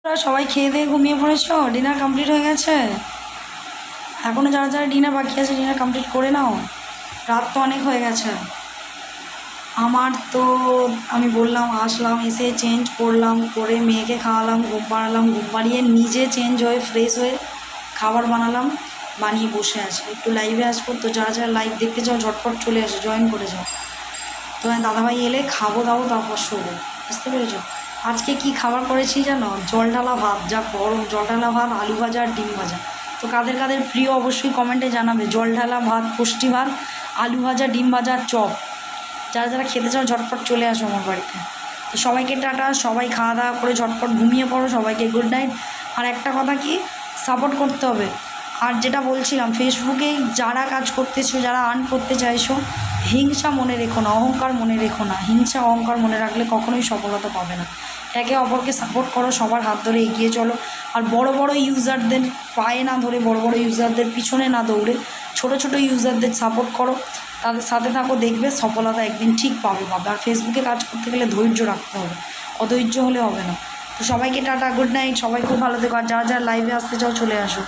তোরা সবাই খেয়ে দিয়ে ঘুমিয়ে পড়েছো? ডিনার কমপ্লিট হয়ে গেছে? এখনও যারা যারা ডিনার বাকি আছে ডিনার কমপ্লিট করে নাও, রাত তো অনেক হয়ে গেছে। আমার তো আমি বললাম আসলাম, এসে চেঞ্জ করলাম, করে মেয়েকে খাওয়ালাম, ঘুম পাড়ালাম, ঘুম পাড়িয়ে নিজে চেঞ্জ হয়ে ফ্রেশ হয়ে খাবার বানালাম, বানিয়ে বসে আছি। একটু লাইভে আসবো, তো যারা যারা লাইভ দেখতে চাও ঝটপট চলে আসো, জয়েন করে যাও। তোমার দাদাভাই এলে খাবো দাবো, তারপর শোবো, বুঝতে পেরেছো? আজকে কি খাবার করেছি জানো? জল ঢালা ভাত, যা গরম! জল ঢালা ভাত, আলু ভাজা আর ডিম ভাজা। তো কাদের কাদের প্রিয় অবশ্যই কমেন্টে জানাবে। জল ঢালা ভাত, পুষ্টি ভাত, আলু ভাজা, ডিম ভাজা আর চপ। যারা যারা খেতে চাও ঝটপট চলে আসো আমার বাড়িতে। তো সবাইকে টাটা, সবাই খাওয়া দাওয়া করে ঝটপট ঘুমিয়ে পড়ো, সবাইকে গুড নাইট। আর একটা কথা কি, সাপোর্ট করতে হবে। আর যেটা বলছিলাম, ফেসবুকে যারা কাজ করতেছো, যারা আর্ন করতে চাইছো, হিংসা মনে রেখো না, অহংকার মনে রেখো না। হিংসা অহংকার মনে রাখলে কখনোই সফলতা পাবে না। একে অপরকে সাপোর্ট করো, সবার হাত ধরে এগিয়ে চলো। আর বড় বড় ইউজারদের পায়ে না ধরে, বড় বড় ইউজারদের পিছনে না দৌড়ে, ছোট ছোট ইউজারদের সাপোর্ট করো, তাদের সাথে থাকো, দেখবে সফলতা একদিন ঠিক পাবে। আর ফেসবুকে কাজ করতে গেলে ধৈর্য রাখতে হবে, অধৈর্য হলে হবে না। তো সবাইকে টাটা, গুড নাইট, সবাই খুব ভালো থেকো। আর যারা যারা লাইভে আসতে চাও চলে আসো।